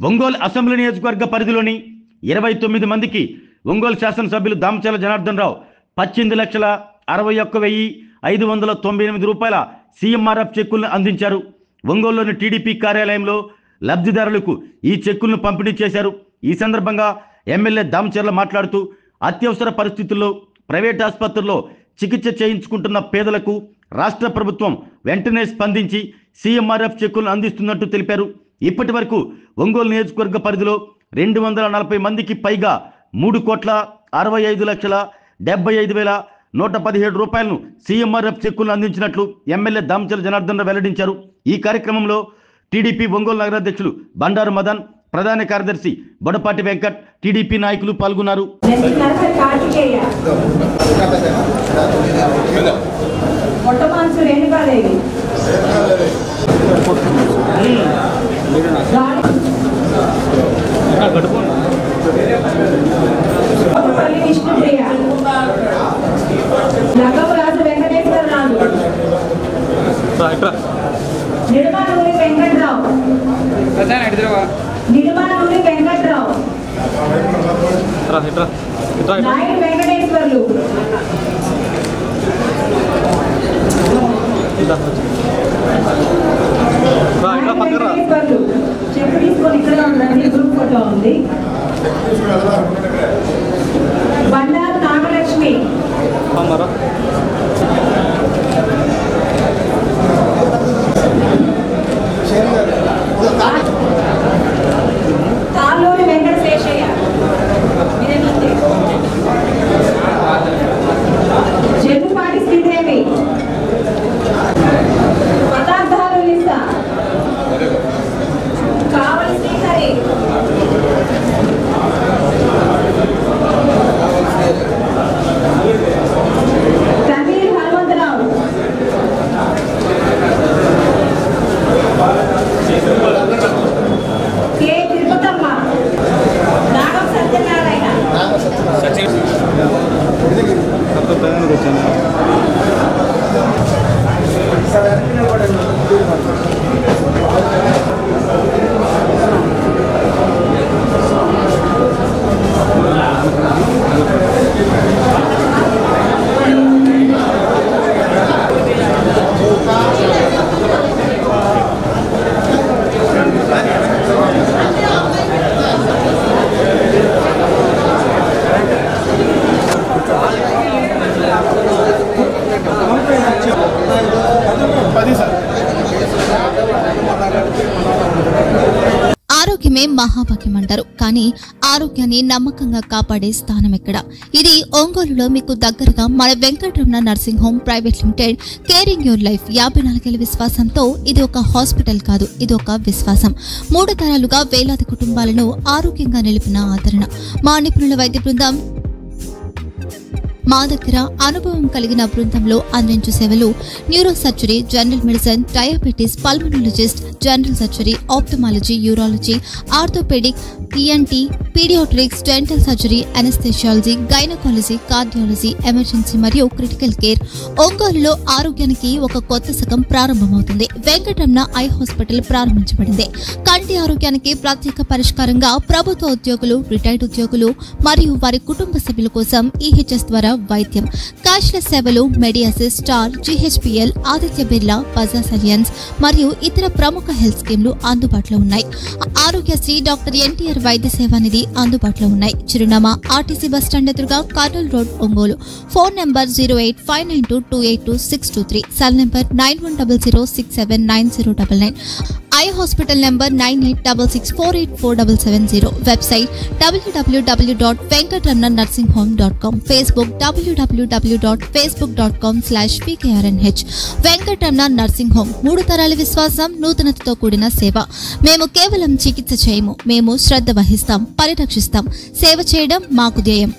Ongole assembly నియోజకవర్గ పరిధిలోని 29 మందికి ఒంగోలు శాసనసభ్యులు దామచర్ల జనార్దన్ రావు 18,61,598 రూపాయల సీఎంఆర్ఎఫ్ చెక్కులను అందించారు. ఒంగోలులోని టీడీపీ కార్యాలయంలో లబ్ధిదారులకు ఈ చెక్కులను పంపిణీ చేశారు. ఈ సందర్భంగా ఎమ్మెల్యే దామచర్ల మాట్లాడుతూ అత్యవసర పరిస్థితుల్లో ప్రైవేట్ ఆసుపత్రుల్లో చికిత్స చేయించుకుంటున్న పేదలకు రాష్ట్ర ప్రభుత్వం వెంటనే స్పందించి సీఎంఆర్ఎఫ్ చెక్కులను అందిస్తున్నట్టు తెలిపారు. ఇప్పటి వరకు ఒంగోలు నియోజకవర్గ పరిధిలో 240 మందికి పైగా 3,65,75,117 రూపాయలను సీఎంఆర్ఎఫ్ చెక్కులను అందించినట్లు ఎమ్మెల్యే దామచర్ల జనార్దన్ రావు వెల్లడించారు. ఈ కార్యక్రమంలో టీడీపీ ఒంగోలు నగరాధ్యక్షులు బండారు మదన్, ప్రధాన కార్యదర్శి బొడపాటి వెంకట్, టీడీపీ నాయకులు పాల్గొన్నారు. బండారు నాగలక్ష్మి, తాళ్ళూరి వెంకట శేషయ్య, జన్నుపాటి శ్రీదేవి, పదార్థాలు లిస్తా, కావలి శ్రీహరి, సమీర్ హనుమంతరావు, కే తిరుపతమ్మ, నాగం సత్యనారాయణ, ఆరోగ్యమే మహాభాగ్యం అంటారు. కానీ ఆరోగ్యాన్ని నమ్మకంగా కాపాడే స్థానం ఎక్కడ? ఇది ఒంగోలులో మీకు దగ్గరగా మన Venkataramana nursing home private limited. Caring your life 54 ఏళ్ల విశ్వాసంతో ఇది ఒక హాస్పిటల్ కాదు, ఇది ఒక విశ్వాసం. 3 తరాలుగా వేలాది కుటుంబాలను ఆరోగ్యంగా నిలిపిన ఆదరణ. మా నిపుణుల వైద్య బృందం మా దగ్గర అనుభవం కలిగిన బృందంలో అందించే సేవలు neuro surgery, general medicine, diabetes, pulmonologist, general surgery, ophthalmology, urology, orthopaedic, ENT, paediatrics, dental surgery, anaesthesiology, gynaecology, cardiology, emergency మరియు క్రిటికల్ కేర్. ఒంగోలులో ఆరోగ్యానికి ఒక కొత్త శకం ప్రారంభమవుతుంది. వెంకటరమణ ఐ హాస్పిటల్ ప్రారంభించబడింది. కంటి ఆరోగ్యానికి ప్రత్యేక పరిష్కారంగా ప్రభుత్వ ఉద్యోగులు, రిటైర్డ్ ఉద్యోగులు మరియు వారి కుటుంబ సభ్యుల కోసం ఈహెచ్ఎస్ ద్వారా వైద్యం, క్యాష్లెస్ సేవలు, మెడియాసిస్, స్టార్, జీహెచ్పీఎల్, ఆదిత్య బిర్లా, బజాజ్ అలియన్స్ మరియు ఇతర ప్రముఖ హెల్త్ స్కీమ్లు అందుబాటులో ఉన్నాయి. ఆరోగ్యశ్రీ, డాక్టర్ ఎన్టీఆర్ వైద్య సేవా నిధి అందుబాటులో ఉన్నాయి. చిరునామా ఆర్టీసీ బస్టాండ్ ఎదురుగా, Kurnool road, Ongole. Phone number 08592282623, cell number 9100679099, eye hospital number 9866484770, website www.venkatramananursinghome.com, Facebook www.facebook.com/pkrnh. Venkataramana nursing home, 3 తరాల విశ్వాసం, నూతనతతో కూడిన సేవ. మేము కేవలం చికిత్స చేయము, మేము శ్రద్ధ వహిస్తాం, పరిరక్షిస్తాం. సేవ చేయడం మాకు ధ్యేయం.